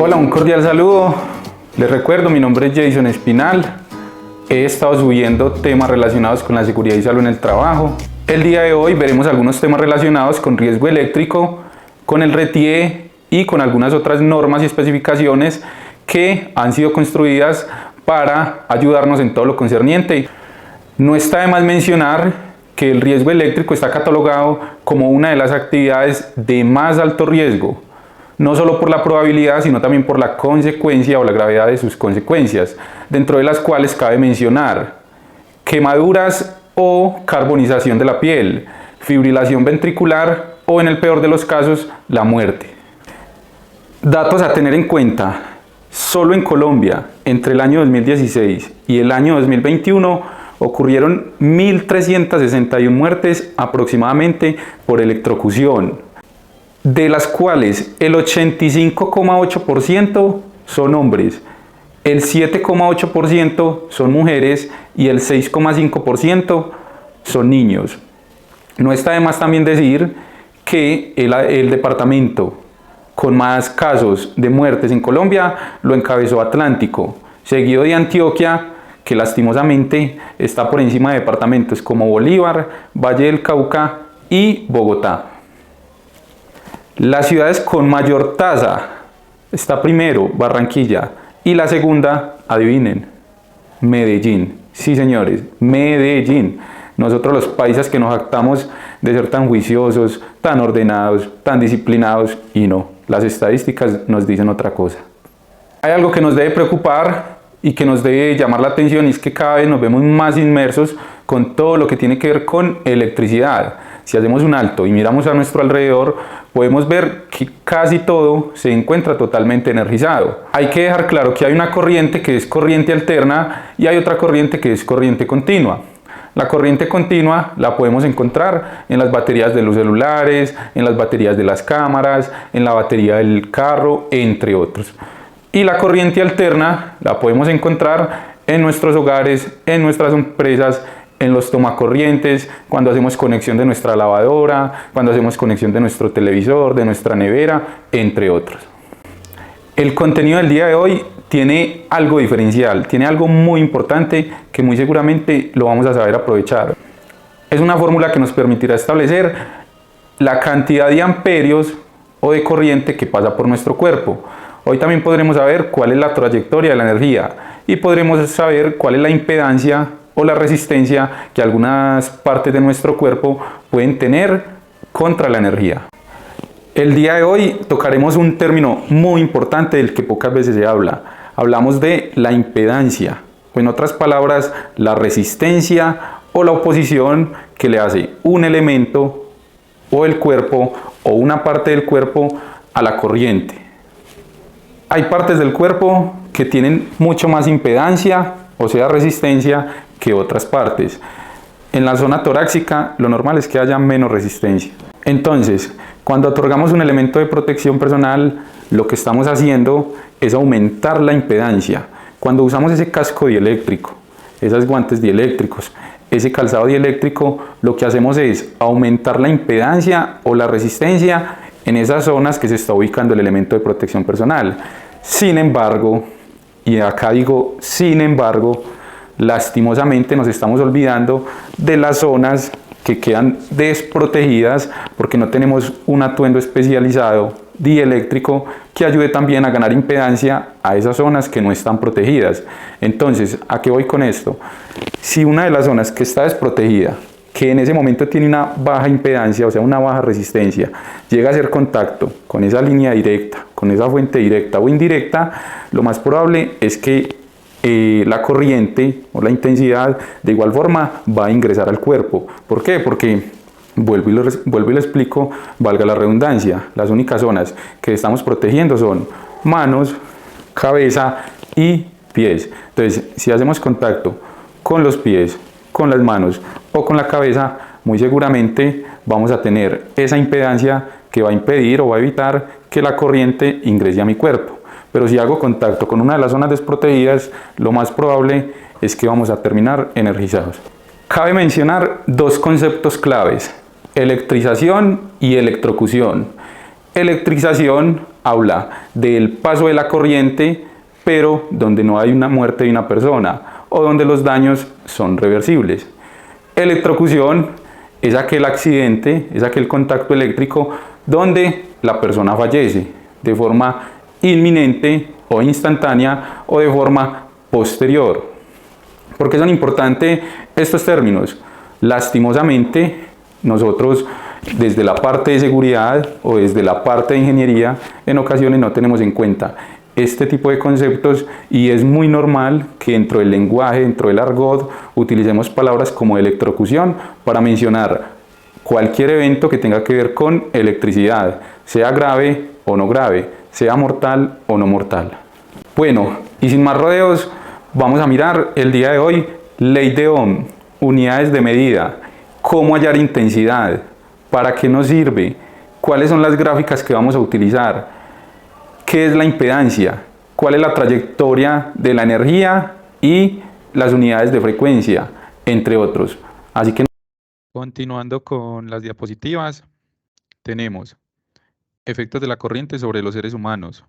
Hola, un cordial saludo. Les recuerdo, mi nombre es Jason Espinal. He estado subiendo temas relacionados con la seguridad y salud en el trabajo. El día de hoy veremos algunos temas relacionados con riesgo eléctrico, con el RETIE y con algunas otras normas y especificaciones que han sido construidas para ayudarnos en todo lo concerniente. No está de más mencionar que el riesgo eléctrico está catalogado como una de las actividades de más alto riesgo, no solo por la probabilidad, sino también por la consecuencia o la gravedad de sus consecuencias, dentro de las cuales cabe mencionar quemaduras o carbonización de la piel, fibrilación ventricular o, en el peor de los casos, la muerte. Datos a tener en cuenta: solo en Colombia, entre el año 2016 y el año 2021, ocurrieron 1.361 muertes aproximadamente por electrocución, de las cuales el 85,8% son hombres, el 7,8% son mujeres y el 6,5% son niños. No está de más también decir que el departamento con más casos de muertes en Colombia lo encabezó Atlántico, seguido de Antioquia, que lastimosamente está por encima de departamentos como Bolívar, Valle del Cauca y Bogotá. Las ciudades con mayor tasa: está primero Barranquilla y la segunda, adivinen, Medellín. Sí, señores, Medellín. Nosotros los paisas que nos jactamos de ser tan juiciosos, tan ordenados, tan disciplinados, y no, las estadísticas nos dicen otra cosa. Hay algo que nos debe preocupar y que nos debe llamar la atención, y es que cada vez nos vemos más inmersos con todo lo que tiene que ver con electricidad. Si hacemos un alto y miramos a nuestro alrededor, podemos ver que casi todo se encuentra totalmente energizado. Hay que dejar claro que hay una corriente que es corriente alterna y hay otra corriente que es corriente continua. La corriente continua la podemos encontrar en las baterías de los celulares, en las baterías de las cámaras, en la batería del carro, entre otros. Y la corriente alterna la podemos encontrar en nuestros hogares, en nuestras empresas, en los tomacorrientes, cuando hacemos conexión de nuestra lavadora, cuando hacemos conexión de nuestro televisor, de nuestra nevera, entre otros. El contenido del día de hoy tiene algo diferencial, tiene algo muy importante que muy seguramente lo vamos a saber aprovechar. Es una fórmula que nos permitirá establecer la cantidad de amperios o de corriente que pasa por nuestro cuerpo. Hoy también podremos saber cuál es la trayectoria de la energía y podremos saber cuál es la impedancia o la resistencia que algunas partes de nuestro cuerpo pueden tener contra la energía. El día de hoy tocaremos un término muy importante del que pocas veces se habla. Hablamos de la impedancia, o en otras palabras, la resistencia o la oposición que le hace un elemento o el cuerpo o una parte del cuerpo a la corriente. Hay partes del cuerpo que tienen mucho más impedancia, o sea, resistencia, que otras partes. En la zona torácica lo normal es que haya menos resistencia. Entonces, cuando otorgamos un elemento de protección personal, lo que estamos haciendo es aumentar la impedancia. Cuando usamos ese casco dieléctrico, esos guantes dieléctricos, ese calzado dieléctrico, lo que hacemos es aumentar la impedancia o la resistencia en esas zonas que se está ubicando el elemento de protección personal. Sin embargo, y acá digo sin embargo, lastimosamente nos estamos olvidando de las zonas que quedan desprotegidas porque no tenemos un atuendo especializado dieléctrico que ayude también a ganar impedancia a esas zonas que no están protegidas. Entonces, ¿a qué voy con esto? Si una de las zonas que está desprotegida, que en ese momento tiene una baja impedancia, o sea, una baja resistencia, llega a hacer contacto con esa línea directa, con esa fuente directa o indirecta, lo más probable es que la corriente o la intensidad de igual forma va a ingresar al cuerpo. ¿Por qué? Porque, vuelvo y le explico, valga la redundancia, las únicas zonas que estamos protegiendo son manos, cabeza y pies. Entonces, si hacemos contacto con los pies, con las manos o con la cabeza, muy seguramente vamos a tener esa impedancia que va a impedir o va a evitar que la corriente ingrese a mi cuerpo. Pero si hago contacto con una de las zonas desprotegidas, lo más probable es que vamos a terminar energizados. Cabe mencionar dos conceptos claves: electrización y electrocución. Electrización habla del paso de la corriente, pero donde no hay una muerte de una persona o donde los daños son reversibles. Electrocución es aquel accidente, es aquel contacto eléctrico donde la persona fallece de forma inminente o instantánea o de forma posterior. ¿Por qué son importantes estos términos? Lastimosamente, nosotros desde la parte de seguridad o desde la parte de ingeniería en ocasiones no tenemos en cuenta este tipo de conceptos y es muy normal que dentro del lenguaje, dentro del argot, utilicemos palabras como electrocución para mencionar cualquier evento que tenga que ver con electricidad, sea grave o no grave, sea mortal o no mortal. Bueno, y sin más rodeos, vamos a mirar el día de hoy ley de Ohm, unidades de medida, cómo hallar intensidad, para qué nos sirve, cuáles son las gráficas que vamos a utilizar, qué es la impedancia, cuál es la trayectoria de la energía y las unidades de frecuencia, entre otros. Así que continuando con las diapositivas, tenemos efectos de la corriente sobre los seres humanos.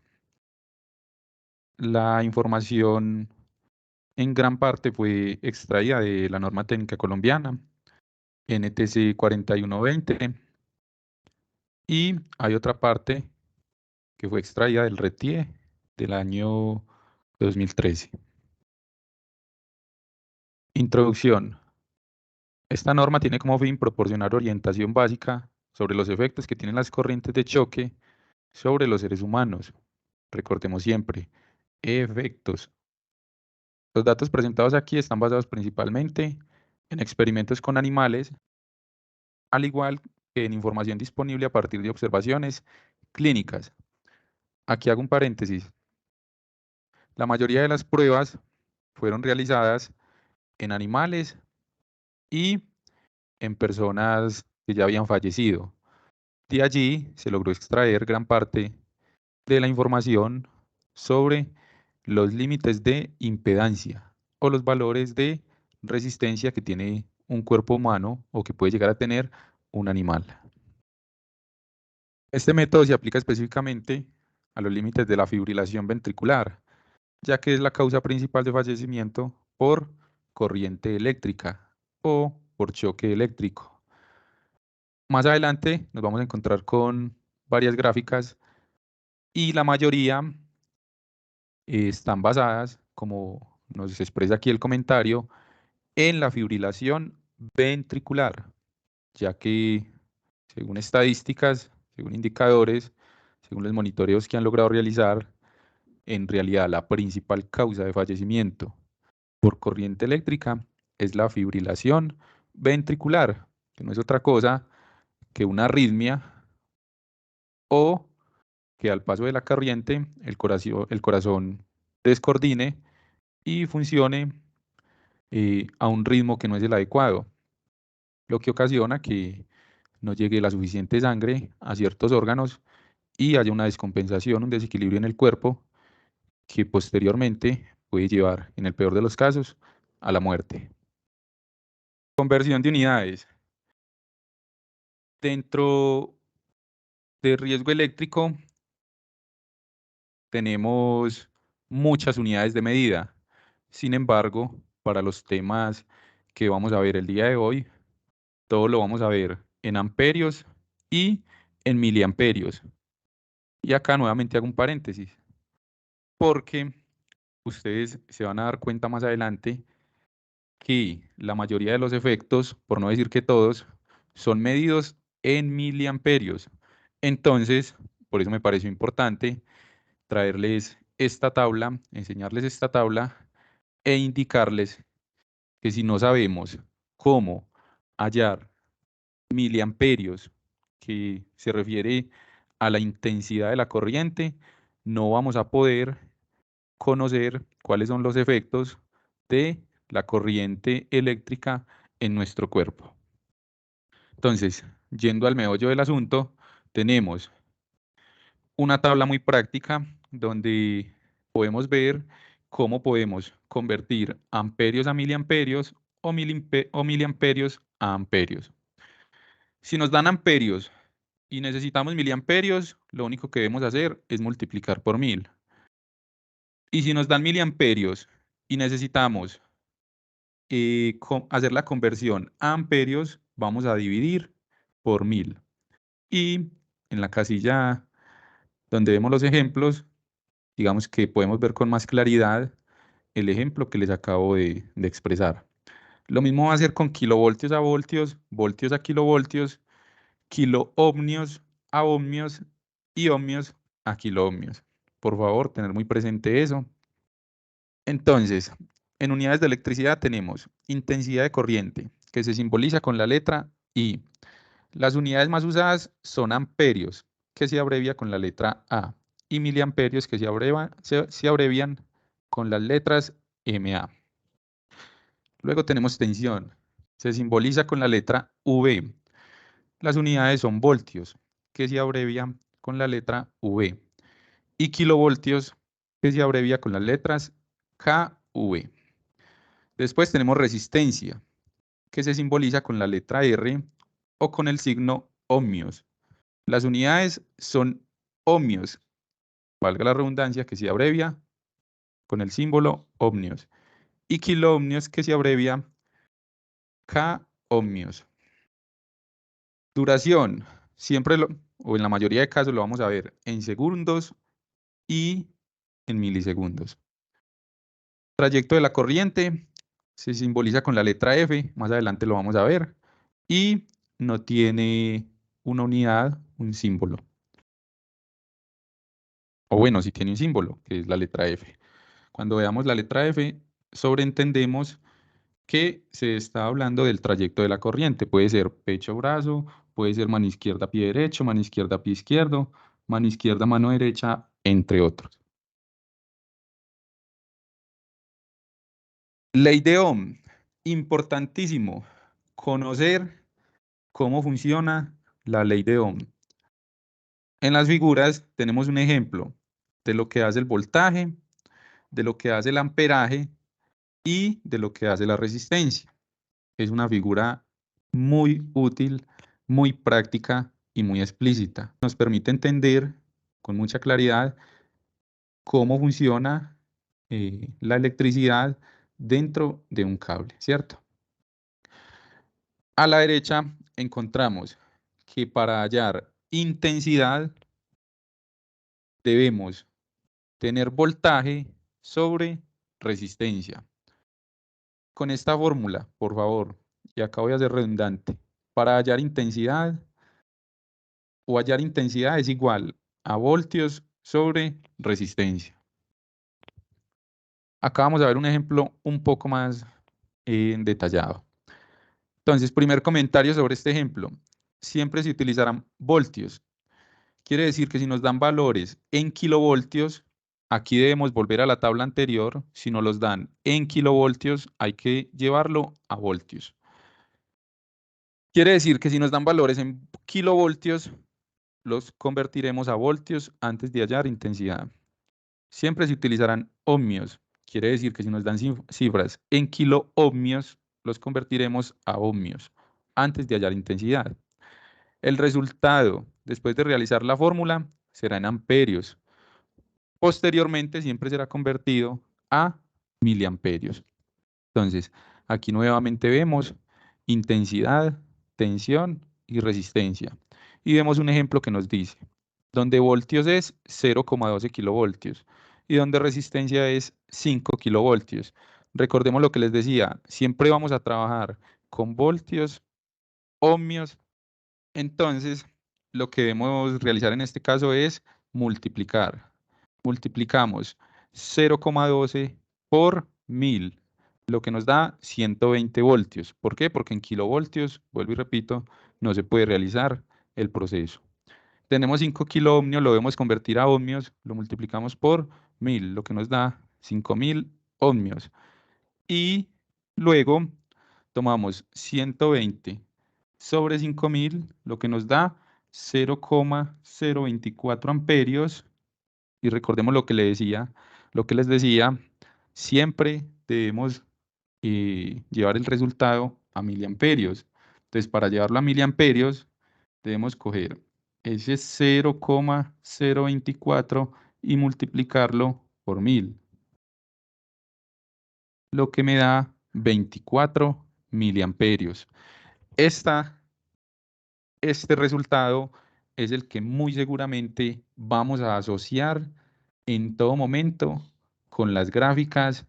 La información en gran parte fue extraída de la norma técnica colombiana, NTC 4120, y hay otra parte que fue extraída del RETIE del año 2013. Introducción. Esta norma tiene como fin proporcionar orientación básica sobre los efectos que tienen las corrientes de choque sobre los seres humanos. Recordemos siempre, efectos. Los datos presentados aquí están basados principalmente en experimentos con animales, al igual que en información disponible a partir de observaciones clínicas. Aquí hago un paréntesis. La mayoría de las pruebas fueron realizadas en animales y en personas que ya habían fallecido. De allí se logró extraer gran parte de la información sobre los límites de impedancia o los valores de resistencia que tiene un cuerpo humano o que puede llegar a tener un animal. Este método se aplica específicamente a los límites de la fibrilación ventricular, ya que es la causa principal de fallecimiento por corriente eléctrica o por choque eléctrico. Más adelante nos vamos a encontrar con varias gráficas y la mayoría están basadas, como nos expresa aquí el comentario, en la fibrilación ventricular, ya que según estadísticas, según indicadores, según los monitoreos que han logrado realizar, en realidad la principal causa de fallecimiento por corriente eléctrica es la fibrilación ventricular, que no es otra cosa que una arritmia o que al paso de la corriente el corazón descoordine y funcione a un ritmo que no es el adecuado, lo que ocasiona que no llegue la suficiente sangre a ciertos órganos y haya una descompensación, un desequilibrio en el cuerpo que posteriormente puede llevar, en el peor de los casos, a la muerte. Conversión de unidades. Dentro de riesgo eléctrico tenemos muchas unidades de medida. Sin embargo, para los temas que vamos a ver el día de hoy, todo lo vamos a ver en amperios y en miliamperios. Y acá nuevamente hago un paréntesis, porque ustedes se van a dar cuenta más adelante que la mayoría de los efectos, por no decir que todos, son medidos en miliamperios. Entonces, por eso me pareció importante traerles esta tabla, enseñarles esta tabla e indicarles que si no sabemos cómo hallar miliamperios, que se refiere a la intensidad de la corriente, no vamos a poder conocer cuáles son los efectos de la corriente eléctrica en nuestro cuerpo. Entonces, yendo al meollo del asunto, tenemos una tabla muy práctica donde podemos ver cómo podemos convertir amperios a miliamperios o miliamperios a amperios. Si nos dan amperios y necesitamos miliamperios, lo único que debemos hacer es multiplicar por 1000. Y si nos dan miliamperios y necesitamos hacer la conversión a amperios, vamos a dividir por 1000. Y en la casilla donde vemos los ejemplos, digamos que podemos ver con más claridad el ejemplo que les acabo de expresar. Lo mismo va a hacer con kilovoltios a voltios, voltios a kilovoltios, kiloohmios a ohmios y ohmios a kiloohmios. Por favor, tener muy presente eso. Entonces, en unidades de electricidad tenemos intensidad de corriente, que se simboliza con la letra I. Las unidades más usadas son amperios, que se abrevia con la letra A, y miliamperios, que se abrevian con las letras MA. Luego tenemos tensión, se simboliza con la letra V. Las unidades son voltios, que se abrevia con la letra V, y kilovoltios, que se abrevia con las letras KV. Después tenemos resistencia, que se simboliza con la letra R o con el signo ohmios. Las unidades son ohmios, valga la redundancia, que se abrevia con el símbolo ohmios, y kiloohmios, que se abrevia k-ohmios. Duración, o en la mayoría de casos lo vamos a ver en segundos y en milisegundos. Trayecto de la corriente se simboliza con la letra F, más adelante lo vamos a ver, y no tiene una unidad, un símbolo. O bueno, sí tiene un símbolo, que es la letra F. Cuando veamos la letra F, sobreentendemos que se está hablando del trayecto de la corriente. Puede ser pecho-brazo, puede ser mano izquierda, pie derecho, mano izquierda, pie izquierdo, mano izquierda, mano derecha, entre otros. Ley de Ohm, importantísimo conocer cómo funciona la ley de Ohm. En las figuras tenemos un ejemplo de lo que hace el voltaje, de lo que hace el amperaje y de lo que hace la resistencia. Es una figura muy útil, muy práctica y muy explícita. Nos permite entender con mucha claridad cómo funciona la electricidad dentro de un cable, ¿cierto? A la derecha encontramos que para hallar intensidad debemos tener voltaje sobre resistencia. Con esta fórmula, por favor, y acá voy a ser redundante, para hallar intensidad es igual a voltios sobre resistencia. Acá vamos a ver un ejemplo un poco más detallado. Entonces, primer comentario sobre este ejemplo. Siempre se utilizarán voltios. Quiere decir que si nos dan valores en kilovoltios, aquí debemos volver a la tabla anterior. Si nos los dan en kilovoltios, hay que llevarlo a voltios. Quiere decir que si nos dan valores en kilovoltios, los convertiremos a voltios antes de hallar intensidad. Siempre se utilizarán ohmios. Quiere decir que si nos dan cifras en kiloohmios, los convertiremos a ohmios antes de hallar intensidad. El resultado, después de realizar la fórmula, será en amperios. Posteriormente, siempre será convertido a miliamperios. Entonces, aquí nuevamente vemos intensidad, tensión y resistencia. Y vemos un ejemplo que nos dice, donde voltios es 0,12 kilovoltios y donde resistencia es 5 kilovoltios. Recordemos lo que les decía, siempre vamos a trabajar con voltios, ohmios. Entonces, lo que debemos realizar en este caso es multiplicar. Multiplicamos 0,12 por 1000, lo que nos da 120 voltios. ¿Por qué? Porque en kilovoltios, vuelvo y repito, no se puede realizar el proceso. Tenemos 5 kiloohmios, lo debemos convertir a ohmios, lo multiplicamos por 1000, lo que nos da 5000 ohmios. Y luego tomamos 120 sobre 5000, lo que nos da 0,024 amperios. Y recordemos lo que les decía, siempre debemos llevar el resultado a miliamperios. Entonces, para llevarlo a miliamperios, debemos coger ese 0,024 y multiplicarlo por 1000, lo que me da 24 miliamperios. Este resultado es el que muy seguramente vamos a asociar en todo momento con las gráficas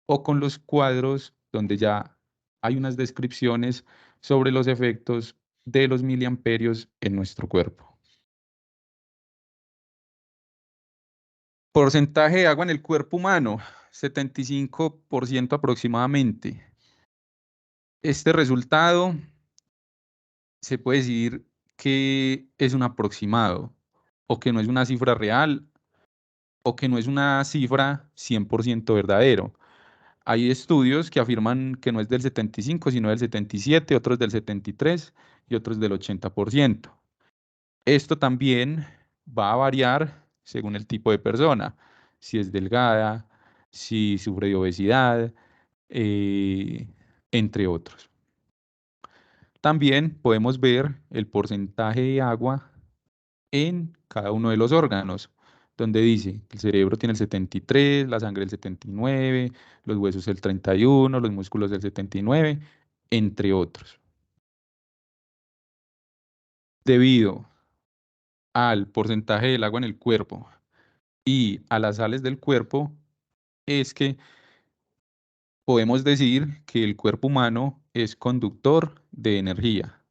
o con los cuadros donde ya hay unas descripciones sobre los efectos de los miliamperios en nuestro cuerpo. Porcentaje de agua en el cuerpo humano, 75% aproximadamente. Este resultado se puede decir que es un aproximado o que no es una cifra real o que no es una cifra 100% verdadero. Hay estudios que afirman que no es del 75, sino del 77, otros del 73 y otros del 80%. Esto también va a variar según el tipo de persona, si es delgada, si sufre de obesidad, eh, entre otros. También podemos ver el porcentaje de agua en cada uno de los órganos, donde dice que el cerebro tiene el 73, la sangre el 79, los huesos el 31, los músculos el 79, entre otros. Debido al porcentaje del agua en el cuerpo y a las sales del cuerpo, es que podemos decir que el cuerpo humano es conductor de energía.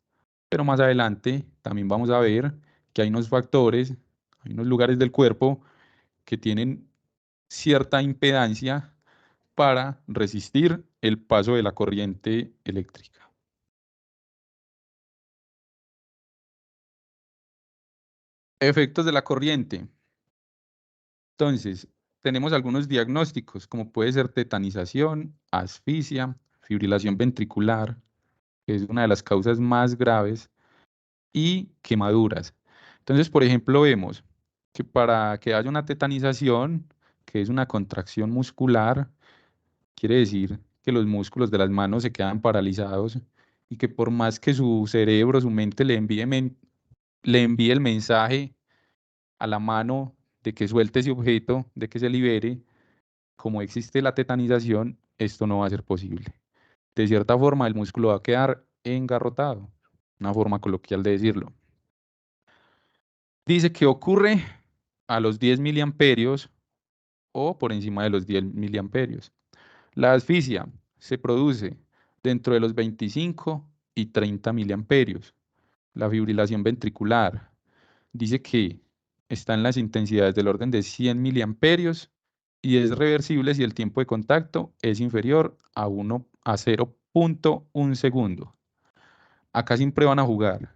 Pero más adelante también vamos a ver que hay unos factores, hay unos lugares del cuerpo que tienen cierta impedancia para resistir el paso de la corriente eléctrica. Efectos de la corriente. Entonces, tenemos algunos diagnósticos, como puede ser tetanización, asfixia, fibrilación ventricular, que es una de las causas más graves, y quemaduras. Entonces, por ejemplo, vemos que para que haya una tetanización, que es una contracción muscular, quiere decir que los músculos de las manos se quedan paralizados y que por más que su cerebro, su mente le envíe el mensaje a la mano de que suelte ese objeto, de que se libere, como existe la tetanización, esto no va a ser posible. De cierta forma, el músculo va a quedar engarrotado, una forma coloquial de decirlo. Dice que ocurre a los 10 miliamperios o por encima de los 10 miliamperios. La asfixia se produce dentro de los 25 y 30 miliamperios. La fibrilación ventricular dice que está en las intensidades del orden de 100 miliamperios y es reversible si el tiempo de contacto es inferior a 0,1 segundo. Acá siempre van a jugar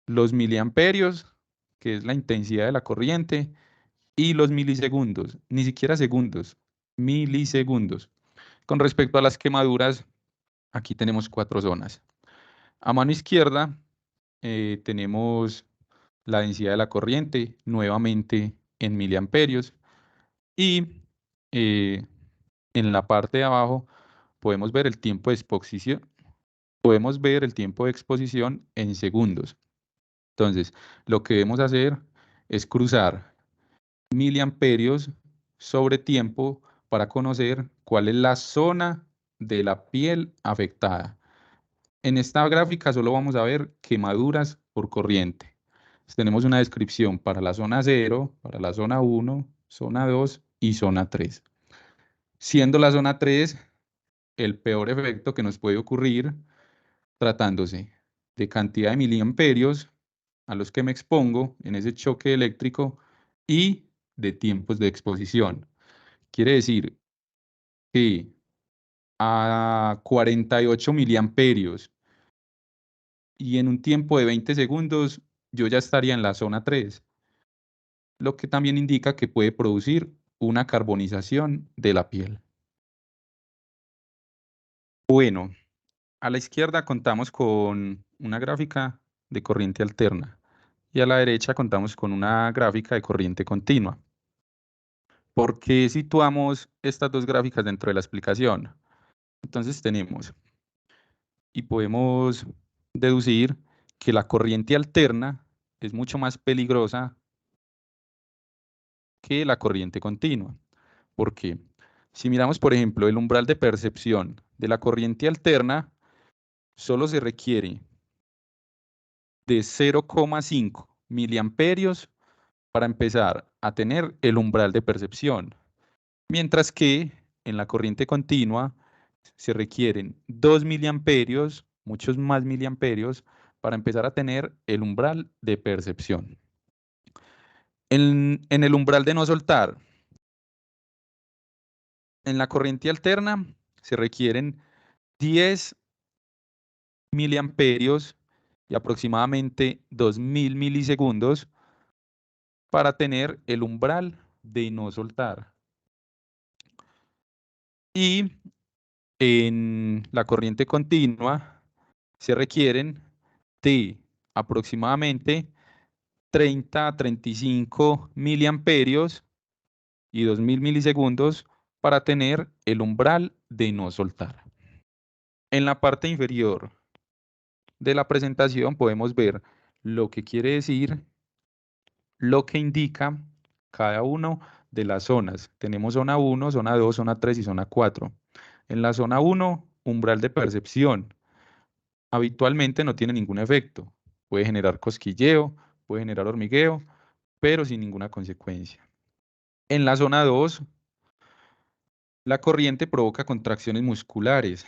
los miliamperios, que es la intensidad de la corriente, y los milisegundos, ni siquiera segundos, milisegundos. Con respecto a las quemaduras, aquí tenemos 4 zonas. A mano izquierda tenemos la densidad de la corriente, nuevamente en miliamperios, y en la parte de abajo podemos ver el tiempo de exposición, podemos ver el tiempo de exposición en segundos. Entonces, lo que debemos hacer es cruzar miliamperios sobre tiempo para conocer cuál es la zona de la piel afectada. En esta gráfica solo vamos a ver quemaduras por corriente. Entonces, tenemos una descripción para la zona 0, para la zona 1, zona 2 y zona 3. Siendo la zona 3 el peor efecto que nos puede ocurrir tratándose de cantidad de miliamperios a los que me expongo en ese choque eléctrico y de tiempos de exposición. Quiere decir que a 48 miliamperios y en un tiempo de 20 segundos yo ya estaría en la zona 3, lo que también indica que puede producir una carbonización de la piel. Bueno, a la izquierda contamos con una gráfica de corriente alterna y a la derecha contamos con una gráfica de corriente continua. ¿Por qué situamos estas dos gráficas dentro de la explicación? Entonces tenemos y podemos deducir que la corriente alterna es mucho más peligrosa que la corriente continua. Porque si miramos, por ejemplo, el umbral de percepción de la corriente alterna, solo se requiere de 0,5 miliamperios para empezar a tener el umbral de percepción. Mientras que en la corriente continua se requieren 2 miliamperios, muchos más miliamperios, para empezar a tener el umbral de percepción. En el umbral de no soltar, en la corriente alterna se requieren 10 miliamperios y aproximadamente 2000 milisegundos para tener el umbral de no soltar. Y en la corriente continua se requieren de aproximadamente 30 a 35 miliamperios y 2000 milisegundos para tener el umbral de no soltar. En la parte inferior de la presentación podemos ver lo que quiere decir, lo que indica cada uno de las zonas. Tenemos zona 1, zona 2, zona 3 y zona 4. En la zona 1, umbral de percepción. Habitualmente no tiene ningún efecto. Puede generar cosquilleo, puede generar hormigueo, pero sin ninguna consecuencia. En la zona 2, la corriente provoca contracciones musculares.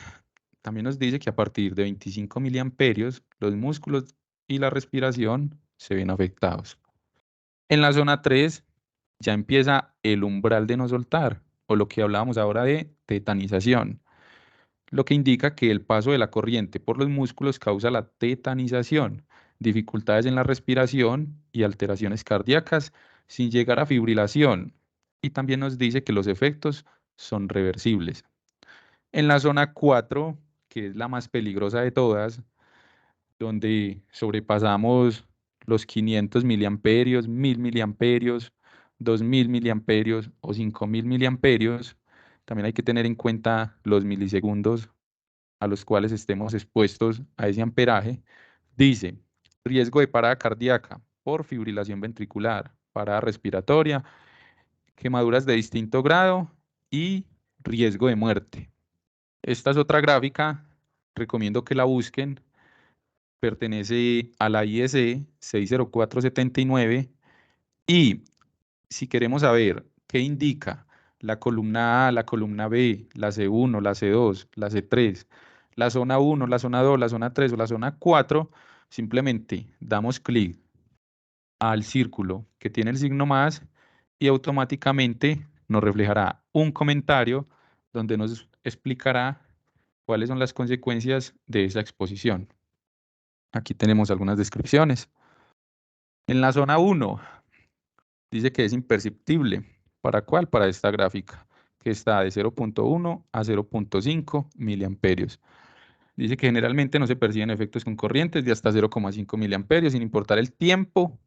También nos dice que a partir de 25 miliamperios, los músculos y la respiración se ven afectados. En la zona 3 ya empieza el umbral de no soltar, o lo que hablábamos ahora de tetanización, lo que indica que el paso de la corriente por los músculos causa la tetanización, dificultades en la respiración y alteraciones cardíacas sin llegar a fibrilación. Y también nos dice que los efectos son reversibles. En la zona 4, que es la más peligrosa de todas, donde sobrepasamos los 500 miliamperios, 1000 miliamperios, 2000 miliamperios o 5000 miliamperios, también hay que tener en cuenta los milisegundos a los cuales estemos expuestos a ese amperaje. Dice, riesgo de parada cardíaca por fibrilación ventricular, parada respiratoria, quemaduras de distinto grado y riesgo de muerte. Esta es otra gráfica, recomiendo que la busquen, pertenece a la IEC 60479 y si queremos saber qué indica la columna A, la columna B, la C1, la C2, la C3, la zona 1, la zona 2, la zona 3 o la zona 4, simplemente damos clic al círculo que tiene el signo más y automáticamente nos reflejará un comentario donde nos explicará cuáles son las consecuencias de esa exposición. Aquí tenemos algunas descripciones. En la zona 1 dice que es imperceptible. ¿Para cuál? Para esta gráfica, que está de 0,1 a 0,5 miliamperios. Dice que generalmente no se perciben efectos con corrientes de hasta 0,5 miliamperios, sin importar el tiempo.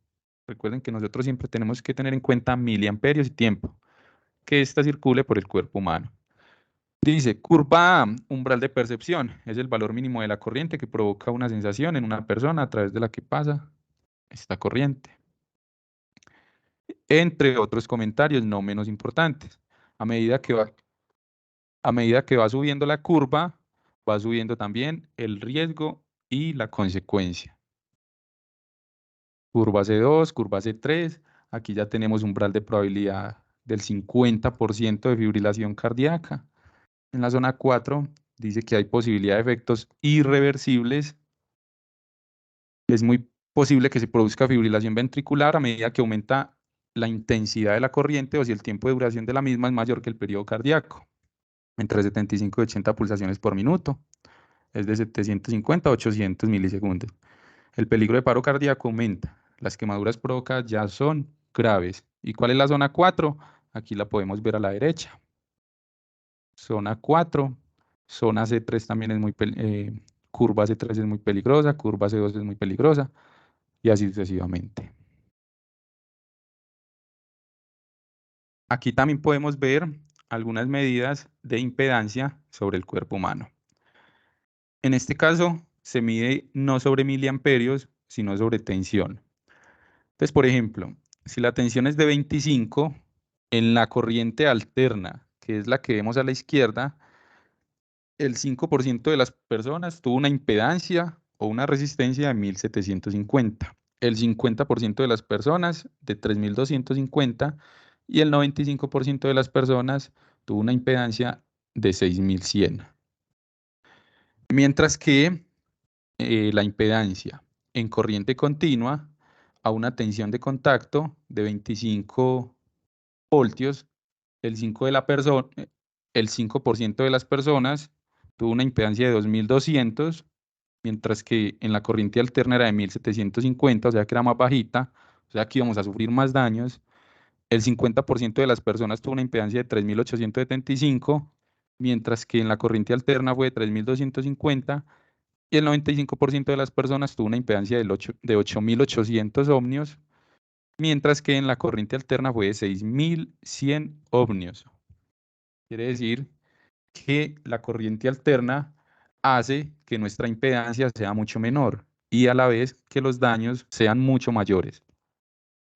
Recuerden que nosotros siempre tenemos que tener en cuenta miliamperios y tiempo, que ésta circule por el cuerpo humano. Dice, curva A, umbral de percepción, es el valor mínimo de la corriente que provoca una sensación en una persona a través de la que pasa esta corriente. Entre otros comentarios no menos importantes. A medida que va subiendo la curva, va subiendo también el riesgo y la consecuencia. Curva C2, curva C3, aquí ya tenemos umbral de probabilidad del 50% de fibrilación cardíaca. En la zona 4 dice que hay posibilidad de efectos irreversibles. Es muy posible que se produzca fibrilación ventricular a medida que aumenta la intensidad de la corriente o si el tiempo de duración de la misma es mayor que el periodo cardíaco, entre 75 y 80 pulsaciones por minuto, es de 750 a 800 milisegundos. El peligro de paro cardíaco aumenta, las quemaduras provocadas ya son graves. ¿Y cuál es la zona 4? Aquí la podemos ver a la derecha. Zona 4, zona C3 también es muy curva C3 es muy peligrosa, curva C2 es muy peligrosa y así sucesivamente. Aquí también podemos ver algunas medidas de impedancia sobre el cuerpo humano. En este caso, se mide no sobre miliamperios, sino sobre tensión. Entonces, por ejemplo, si la tensión es de 25, en la corriente alterna, que es la que vemos a la izquierda, el 5% de las personas tuvo una impedancia o una resistencia de 1750, el 50% de las personas de 3250 y el 95% de las personas tuvo una impedancia de 6100. Mientras que la impedancia en corriente continua a una tensión de contacto de 25 voltios, el 5 de la persona, el 5% de las personas tuvo una impedancia de 2200, mientras que en la corriente alterna era de 1750, o sea que era más bajita, o sea que íbamos a sufrir más daños. El 50% de las personas tuvo una impedancia de 3875, mientras que en la corriente alterna fue de 3250 y el 95% de las personas tuvo una impedancia de 8800 ohmios, mientras que en la corriente alterna fue de 6100 ohmios. Quiere decir que la corriente alterna hace que nuestra impedancia sea mucho menor y a la vez que los daños sean mucho mayores.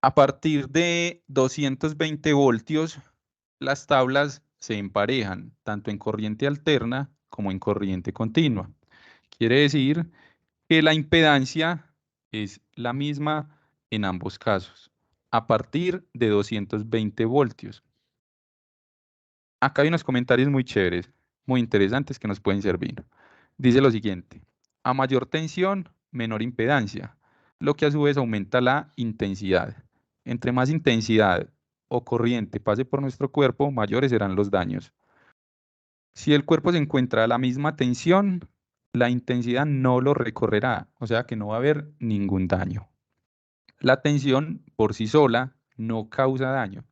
A partir de 220 voltios, las tablas se emparejan tanto en corriente alterna como en corriente continua. Quiere decir que la impedancia es la misma en ambos casos, a partir de 220 voltios. Acá hay unos comentarios muy chéveres, muy interesantes que nos pueden servir. Dice lo siguiente: a mayor tensión, menor impedancia, lo que a su vez aumenta la intensidad. Entre más intensidad o corriente pase por nuestro cuerpo, mayores serán los daños. Si el cuerpo se encuentra a la misma tensión, la intensidad no lo recorrerá, o sea que no va a haber ningún daño. La tensión por sí sola no causa daño.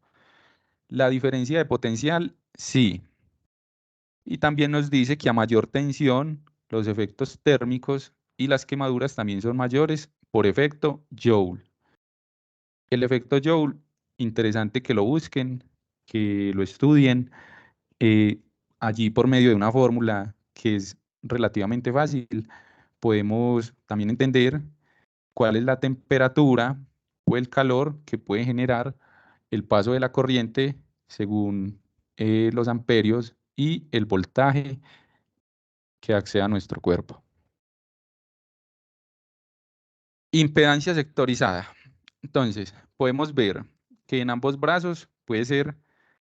La diferencia de potencial, sí. Y también nos dice que a mayor tensión, los efectos térmicos y las quemaduras también son mayores por efecto Joule. El efecto Joule, interesante que lo busquen, que lo estudien, eh, allí por medio de una fórmula que es relativamente fácil, podemos también entender cuál es la temperatura o el calor que puede generar el paso de la corriente según los amperios y el voltaje que accede a nuestro cuerpo. Impedancia sectorizada. Entonces, podemos ver que en ambos brazos puede ser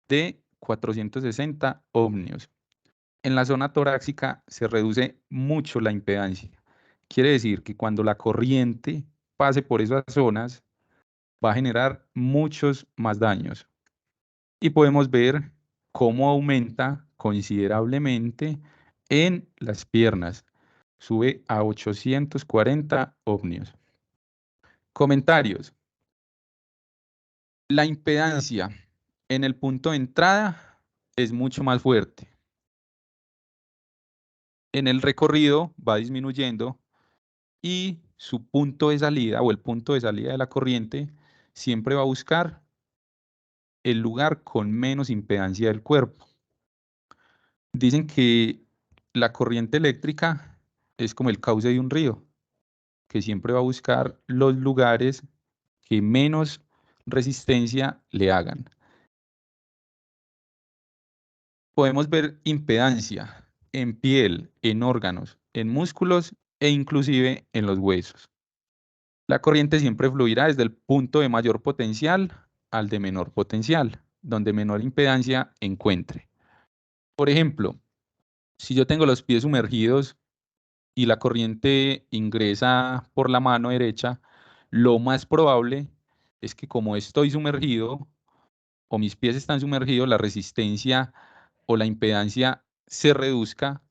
de 460 ohmios. En la zona torácica se reduce mucho la impedancia. Quiere decir que cuando la corriente pase por esas zonas, va a generar muchos más daños. Y podemos ver cómo aumenta considerablemente en las piernas. Sube a 840 ohmios. Comentarios. La impedancia en el punto de entrada es mucho más fuerte. En el recorrido va disminuyendo y su punto de salida o el punto de salida de la corriente siempre va a buscar el lugar con menos impedancia del cuerpo. Dicen que la corriente eléctrica es como el cauce de un río, que siempre va a buscar los lugares que menos resistencia le hagan. Podemos ver impedancia en piel, en órganos, en músculos e inclusive en los huesos. La corriente siempre fluirá desde el punto de mayor potencial al de menor potencial, donde menor impedancia encuentre. Por ejemplo, si yo tengo los pies sumergidos y la corriente ingresa por la mano derecha, lo más probable es que como estoy sumergido o mis pies están sumergidos, la resistencia o la impedancia se reduzca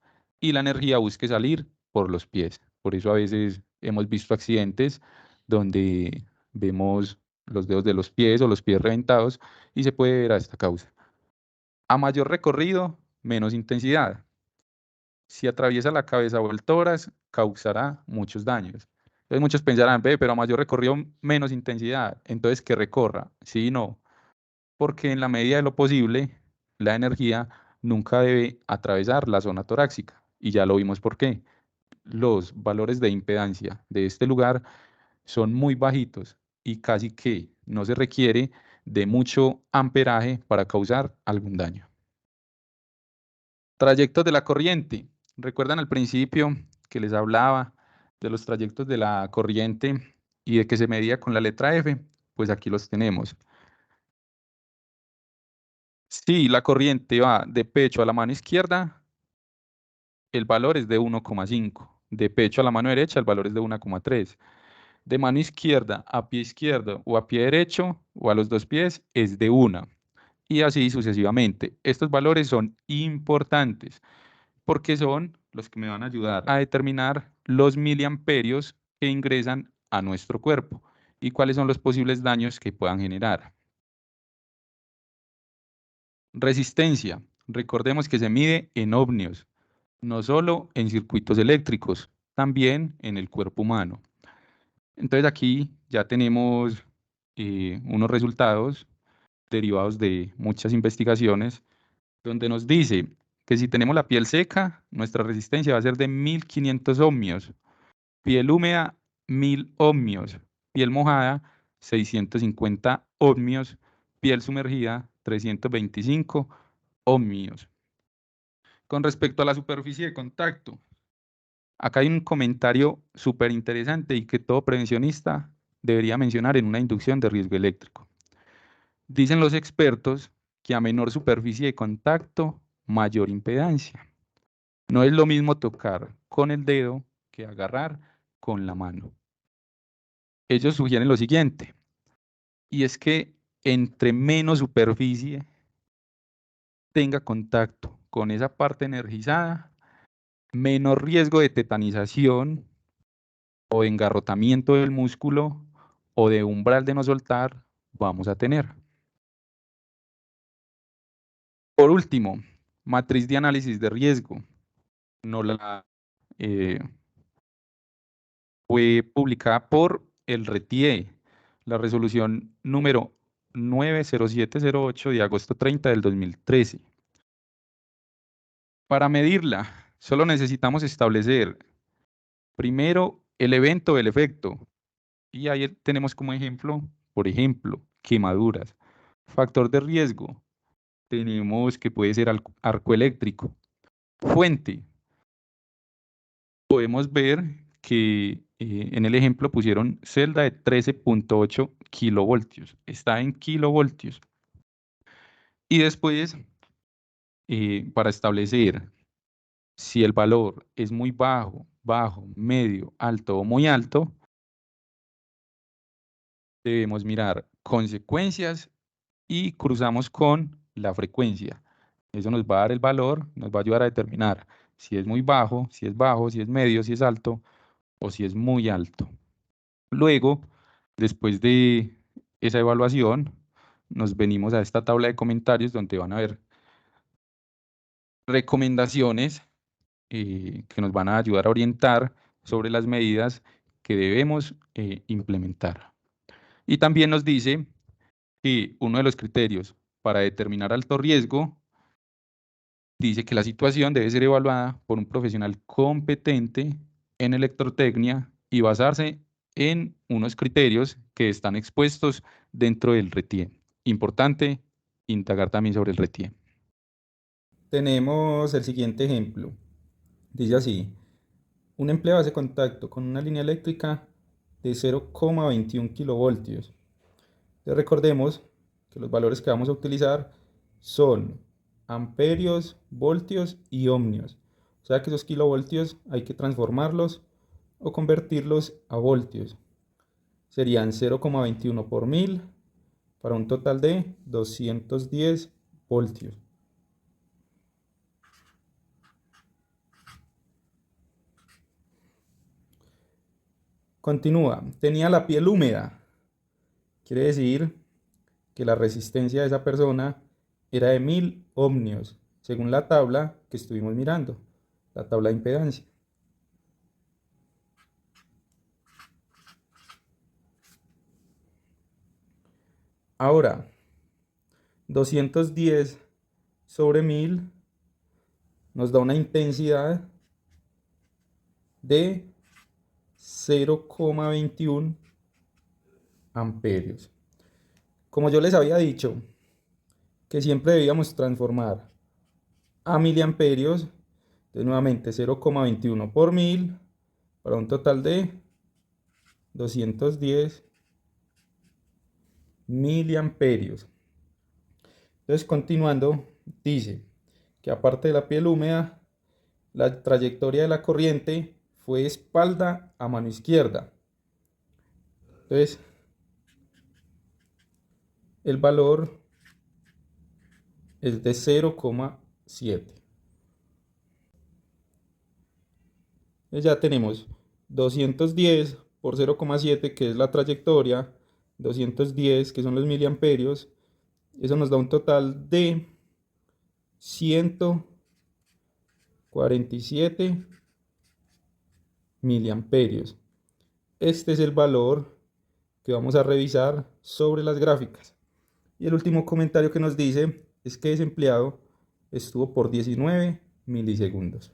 y la energía busque salir por los pies. Por eso a veces hemos visto accidentes donde vemos los dedos de los pies o los pies reventados y se puede ver a esta causa. A mayor recorrido, menos intensidad. Si atraviesa la cabeza o el tórax, causará muchos daños. Entonces muchos pensarán, ve, pero a mayor recorrido, menos intensidad. Entonces que recorra. Sí, no. Porque en la medida de lo posible, la energía nunca debe atravesar la zona torácica. Y ya lo vimos por qué. Los valores de impedancia de este lugar son muy bajitos. y casi que no se requiere de mucho amperaje para causar algún daño. Trayectos de la corriente. ¿Recuerdan al principio que les hablaba de los trayectos de la corriente y de que se medía con la letra F? Pues aquí los tenemos. Si la corriente va de pecho a la mano izquierda, el valor es de 1,5. De pecho a la mano derecha, el valor es de 1,3. De mano izquierda a pie izquierdo o a pie derecho o a los dos pies es de 1. Y así sucesivamente. Estos valores son importantes porque son los que me van a ayudar a determinar los miliamperios que ingresan a nuestro cuerpo y cuáles son los posibles daños que puedan generar. Resistencia. Recordemos que se mide en ohmios, no solo en circuitos eléctricos, también en el cuerpo humano. Entonces aquí ya tenemos unos resultados derivados de muchas investigaciones donde nos dice que si tenemos la piel seca, nuestra resistencia va a ser de 1500 ohmios, piel húmeda 1000 ohmios, piel mojada 650 ohmios, piel sumergida 325 ohmios. Con respecto a la superficie de contacto, acá hay un comentario súper interesante y que todo prevencionista debería mencionar en una inducción de riesgo eléctrico. Dicen los expertos que a menor superficie de contacto, mayor impedancia. No es lo mismo tocar con el dedo que agarrar con la mano. Ellos sugieren lo siguiente, y es que entre menos superficie tenga contacto con esa parte energizada, menos riesgo de tetanización o de engarrotamiento del músculo o de umbral de no soltar vamos a tener. Por último, matriz de análisis de riesgo. No la fue publicada por el RETIE, la resolución número 90708 de agosto 30 del 2013. Para medirla, solo necesitamos establecer primero el evento o el efecto. Y ahí tenemos como ejemplo, por ejemplo, quemaduras. Factor de riesgo, tenemos que puede ser arco eléctrico. Fuente, podemos ver que en el ejemplo pusieron celda de 13,8 kilovoltios. Está en kilovoltios. Y después, para establecer si el valor es muy bajo, bajo, medio, alto o muy alto, debemos mirar consecuencias y cruzamos con la frecuencia. Eso nos va a dar el valor, nos va a ayudar a determinar si es muy bajo, si es bajo, si es medio, si es alto o si es muy alto. Luego, después de esa evaluación, nos venimos a esta tabla de comentarios donde van a ver recomendaciones que nos van a ayudar a orientar sobre las medidas que debemos implementar. Y también nos dice que uno de los criterios para determinar alto riesgo dice que la situación debe ser evaluada por un profesional competente en electrotecnia y basarse en unos criterios que están expuestos dentro del RETIE. Importante indagar también sobre el RETIE. Tenemos el siguiente ejemplo. Dice así, un empleado hace contacto con una línea eléctrica de 0,21 kilovoltios. Recordemos que los valores que vamos a utilizar son amperios, voltios y ohmios. O sea que esos kilovoltios hay que transformarlos o convertirlos a voltios. Serían 0,21 por 1000 para un total de 210 voltios. Continúa, tenía la piel húmeda. Quiere decir que la resistencia de esa persona era de 1000 ohmios, según la tabla que estuvimos mirando, la tabla de impedancia. Ahora, 210 sobre 1000 nos da una intensidad de 0,21 amperios. Como yo les había dicho que siempre debíamos transformar a miliamperios, entonces nuevamente 0,21 por 1000 para un total de 210 miliamperios. Entonces, continuando, dice que aparte de la piel húmeda, la trayectoria de la corriente fue espalda a mano izquierda. Entonces, el valor es de 0,7. Entonces ya tenemos 210 por 0,7, que es la trayectoria, 210, que son los miliamperios. Eso nos da un total de 147 miliamperios. Este es el valor que vamos a revisar sobre las gráficas. Y el último comentario que nos dice es que ese empleado estuvo por 19 milisegundos.